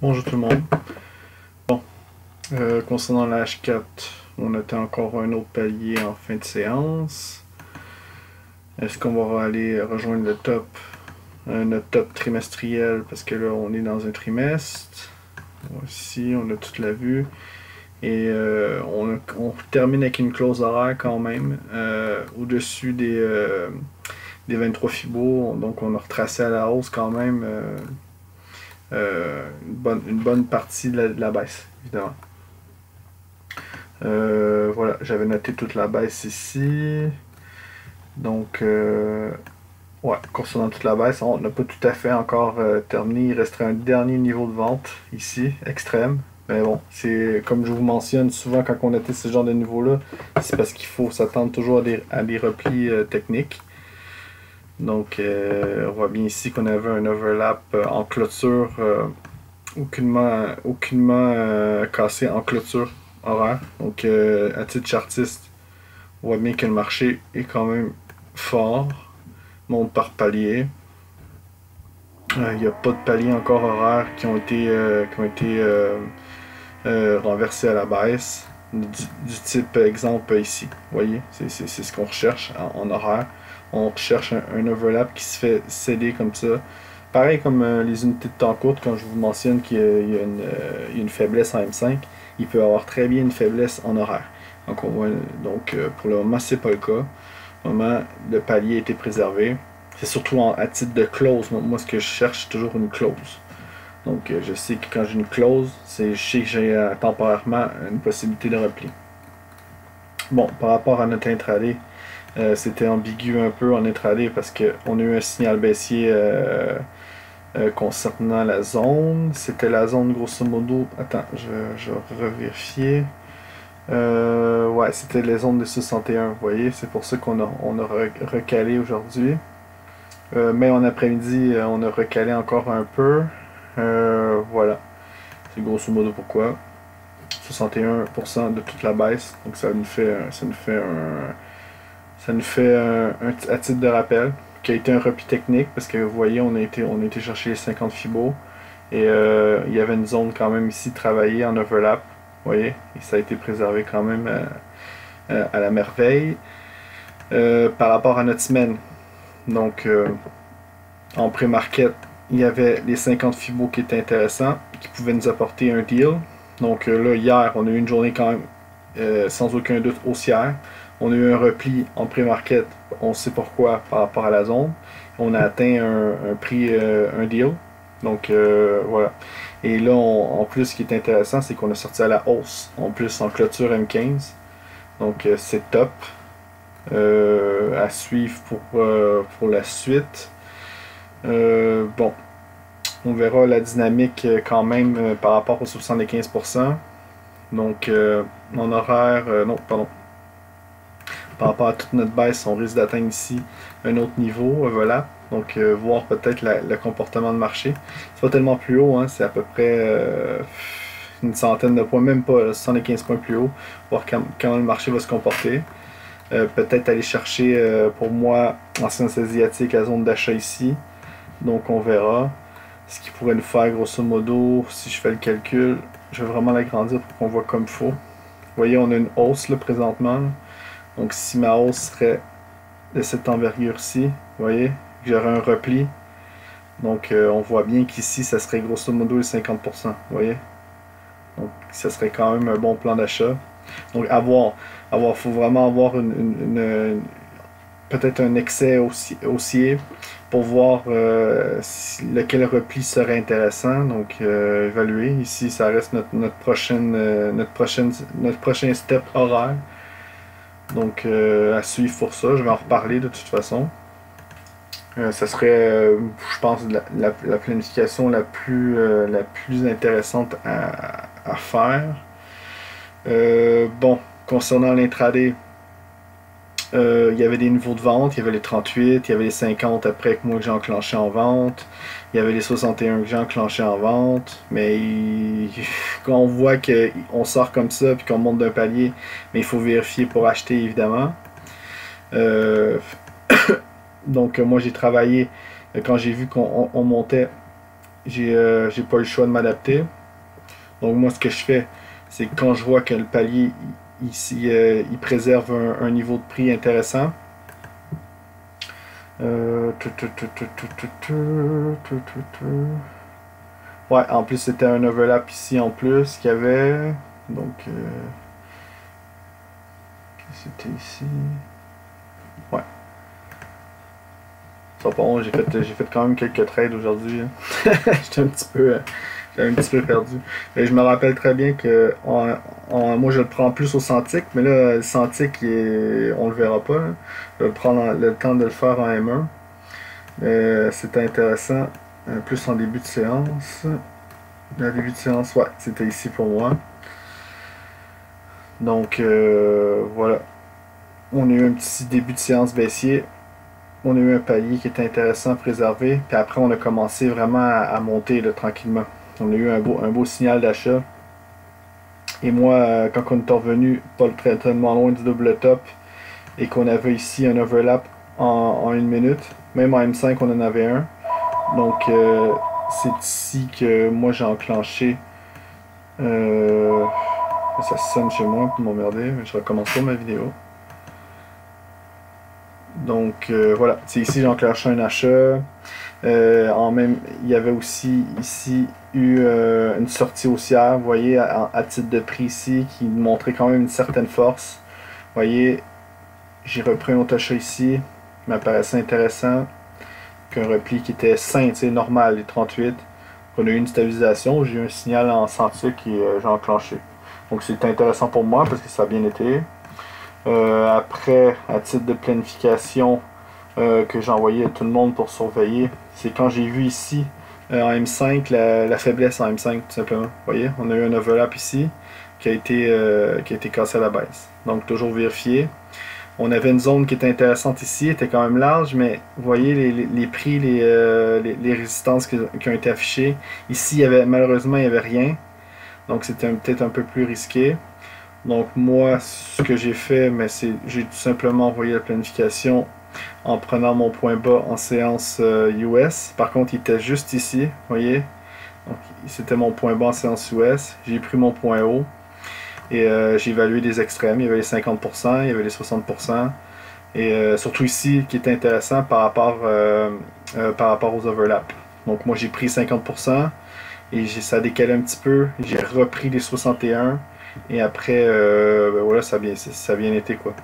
Bonjour tout le monde. Bon, concernant la H4, on attend encore un autre palier en fin de séance. Est-ce qu'on va aller rejoindre le top, notre top trimestriel, parce que là on est dans un trimestre. Ici, on a toute la vue. Et on termine avec une close horaire quand même, au-dessus des 23 Fibos. Donc on a retracé à la hausse quand même une bonne partie de la baisse, évidemment. Voilà, j'avais noté toute la baisse ici. Donc, ouais, concernant toute la baisse, on n'a pas tout à fait encore terminé. Il resterait un dernier niveau de vente ici, extrême. Mais bon, c'est comme je vous mentionne souvent quand on atteint ce genre de niveau-là, c'est parce qu'il faut s'attendre toujours à des replis techniques. Donc, on voit bien ici qu'on avait un overlap en clôture, aucunement cassé en clôture horaire. Donc, à titre chartiste, on voit bien que le marché est quand même fort, monte par palier. Il n'y a pas de paliers encore horaires qui ont été renversés à la baisse. Du type exemple ici. Vous voyez, c'est ce qu'on recherche en horaire. On recherche un overlap qui se fait céder comme ça. Pareil comme les unités de temps courtes, quand je vous mentionne qu'il y a une faiblesse en M5, il peut y avoir très bien une faiblesse en horaire. Donc, pour le moment, c'est pas le cas. Pour le moment, le palier a été préservé. C'est surtout à titre de close. Moi, ce que je cherche, c'est toujours une close. Donc, je sais que quand j'ai une close, je sais que j'ai temporairement une possibilité de repli. Bon, par rapport à notre intraday, c'était ambigu un peu en intraday parce qu'on a eu un signal baissier concernant la zone. C'était la zone grosso modo. Attends, je vais revérifier. Ouais, c'était les zones de 61, vous voyez. C'est pour ça qu'on a recalé aujourd'hui. Mais en après-midi, on a recalé encore un peu. Voilà. C'est grosso modo pourquoi. 61% de toute la baisse. Donc ça nous fait à titre de rappel, qui a été un repli technique, parce que vous voyez, on a été chercher les 50 Fibos. Et il y avait une zone quand même ici travaillée en overlap. Vous voyez, et ça a été préservé quand même à la merveille. Par rapport à notre semaine. Donc, en pré-market, il y avait les 50 Fibos qui étaient intéressants, qui pouvaient nous apporter un deal. Donc là, hier, on a eu une journée quand même sans aucun doute haussière. On a eu un repli en pré-market, on sait pourquoi par rapport à la zone. On a atteint un prix, un deal. Donc voilà. Et là, en plus, ce qui est intéressant, c'est qu'on a sorti à la hausse. En plus, en clôture M15. Donc c'est top. À suivre pour la suite. Bon, on verra la dynamique quand même par rapport aux 75%. Donc, en horaire, non, pardon. Par rapport à toute notre baisse, on risque d'atteindre ici un autre niveau, voilà. Donc, voir peut-être le comportement de marché. C'est pas tellement plus haut, hein, c'est à peu près une centaine de points, même pas 75 points plus haut. Voir comment le marché va se comporter. Peut-être aller chercher pour moi en sciences asiatiques à zone d'achat ici. Donc on verra ce qui pourrait nous faire grosso modo, si je fais le calcul, je vais vraiment l'agrandir pour qu'on voit comme il faut. Vous voyez, on a une hausse là présentement. Donc si ma hausse serait de cette envergure-ci, vous voyez, j'aurais un repli. Donc on voit bien qu'ici, ça serait grosso modo les 50%. Vous voyez? Donc ça serait quand même un bon plan d'achat. Donc faut vraiment avoir peut-être un excès haussier pour voir lequel repli serait intéressant. Donc évaluer. Ici, ça reste notre prochain step horaire. Donc à suivre pour ça. Je vais en reparler de toute façon. Ça serait, je pense, la planification la plus intéressante à faire. Bon, concernant l'intraday, il y avait des niveaux de vente, il y avait les 38, il y avait les 50 après que moi que j'ai enclenché en vente, il y avait les 61 que j'ai enclenché en vente, mais quand on voit qu'on sort comme ça puis qu'on monte d'un palier, mais il faut vérifier pour acheter évidemment. Donc moi j'ai travaillé, quand j'ai vu qu'on montait, j'ai pas eu le choix de m'adapter. Donc moi ce que je fais, c'est que quand je vois que le palier ici il préserve un niveau de prix intéressant. Ouais, en plus c'était un overlap ici en plus qu'il y avait. Donc c'était ici. Ouais. Ça pas bon, j'ai fait quand même quelques trades aujourd'hui. Hein. J'étais un petit peu perdu. Et je me rappelle très bien que moi je le prends plus au Cintiq, mais là le Cintiq on le verra pas. Hein. Je vais prendre le temps de le faire en M1. C'était intéressant. Plus en début de séance. Le début de séance, ouais, c'était ici pour moi. Donc voilà. On a eu un petit début de séance baissier. On a eu un palier qui était intéressant à préserver. Puis après, on a commencé vraiment à monter là, tranquillement. On a eu un beau signal d'achat. Et moi, quand on est revenu, pas très tellement loin du double top, et qu'on avait ici un overlap en 1 minute, même en M5, on en avait un. Donc, c'est ici que moi j'ai enclenché. Ça sonne chez moi pour m'emmerder, mais je recommence pas ma vidéo. Donc voilà, c'est ici j'ai enclenché un achat. Il y avait aussi ici eu une sortie haussière, vous voyez, à titre de prix ici, qui montrait quand même une certaine force. Vous voyez, j'ai repris un autre achat ici, qui m'apparaissait intéressant. Un repli qui était sain, normal, les 38. On a eu une stabilisation, j'ai eu un signal en Cintiq et j'ai enclenché. Donc c'est intéressant pour moi parce que ça a bien été. Après, à titre de planification que j'ai envoyé à tout le monde pour surveiller, c'est quand j'ai vu ici en M5 la faiblesse en M5 tout simplement. Vous voyez, on a eu un overlap ici qui a été cassé à la baisse. Donc toujours vérifier. On avait une zone qui était intéressante ici, était quand même large, mais vous voyez les prix, les résistances qui ont été affichées. Ici, malheureusement, il n'y avait rien. Donc c'était peut-être un peu plus risqué. Donc moi, ce que j'ai fait, j'ai tout simplement envoyé la planification en prenant mon point bas en séance US. Par contre, il était juste ici, vous voyez. Donc c'était mon point bas en séance US. J'ai pris mon point haut. Et j'ai évalué des extrêmes. Il y avait les 50%, il y avait les 60%. Et surtout ici, qui est intéressant par rapport aux overlaps. Donc moi j'ai pris 50% et ça a décalé un petit peu. J'ai repris les 61%. Et après, ben voilà, ça a bien été quoi.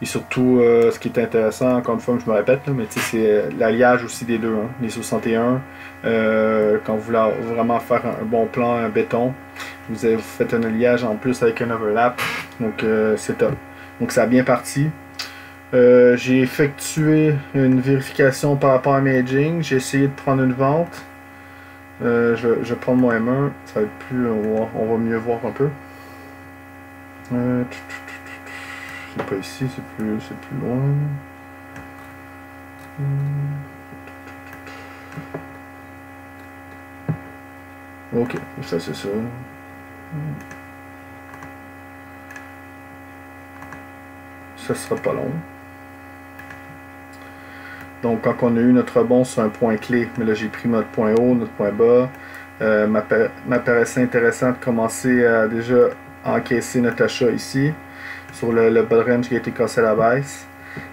Et surtout, ce qui est intéressant, encore une fois, je me répète, là, mais c'est l'alliage aussi des deux. Hein, les 61, quand vous voulez vraiment faire un bon plan, un béton, vous faites un alliage en plus avec un overlap. Donc, c'est top. Donc, ça a bien parti. J'ai effectué une vérification par rapport à mes hedging. J'ai essayé de prendre une vente. Je vais prendre mon M1. Ça va être plus. On va mieux voir un peu. C'est pas ici, c'est plus loin. Ok, ça c'est ça. Ça sera pas long. Donc quand on a eu notre rebond sur un point clé, mais là j'ai pris notre point haut, notre point bas, m'apparaissait intéressant de commencer à déjà encaisser notre achat ici sur le bas de range qui a été cassé à la baisse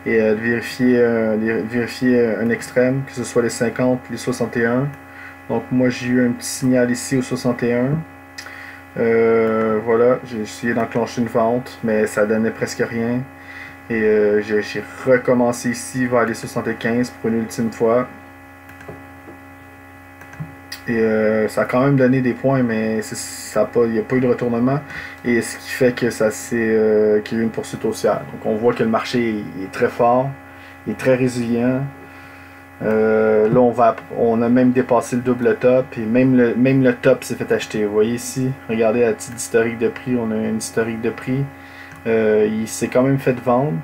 et de vérifier un extrême, que ce soit les 50 les 61. Donc moi j'ai eu un petit signal ici au 61. Voilà, j'ai essayé d'enclencher une vente, mais ça donnait presque rien. Et j'ai recommencé ici vers les 75 pour une ultime fois. Et ça a quand même donné des points, mais il n'y a pas eu de retournement. Et ce qui fait que qu'il y a eu une poursuite haussière. Donc on voit que le marché est très fort, il est très résilient. Là on a même dépassé le double top et même le top s'est fait acheter. Vous voyez ici, regardez la petite historique de prix, on a une historique de prix. Il s'est quand même fait vendre,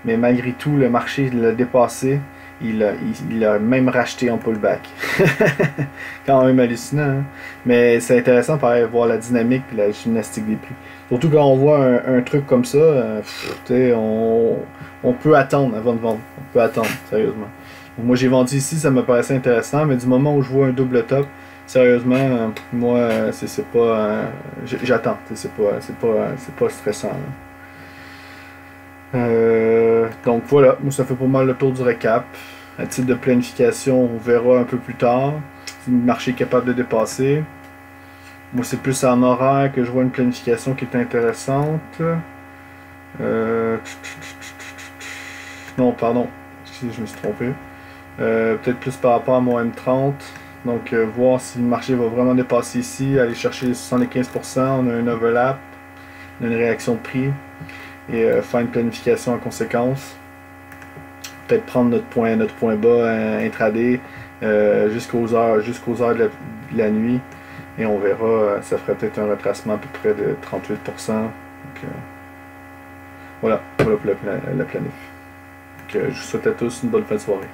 mais malgré tout le marché l'a dépassé. Il a même racheté en pullback. Quand même hallucinant. Hein? Mais c'est intéressant pareil, voir la dynamique et la gymnastique des prix. Surtout quand on voit un truc comme ça, on peut attendre avant de vendre. On peut attendre, sérieusement. Donc moi j'ai vendu ici, ça me paraissait intéressant, mais du moment où je vois un double top, Sérieusement, moi, c'est pas. J'attends, c'est pas stressant. Donc voilà, moi ça fait pas mal le tour du récap. À titre de planification, on verra un peu plus tard si le marché est capable de dépasser. Moi c'est plus en horaire que je vois une planification qui est intéressante. Euh, Non, pardon, excusez, je me suis trompé. Peut-être plus par rapport à mon M30. Donc voir si le marché va vraiment dépasser ici, aller chercher les 75%, on a un overlap, on a une réaction de prix et faire une planification en conséquence. Peut-être prendre notre point bas intraday jusqu'aux heures de la nuit et on verra, ça ferait peut-être un retracement à peu près de 38%. Donc, voilà pour la planif. Donc, je vous souhaite à tous une bonne fin de soirée.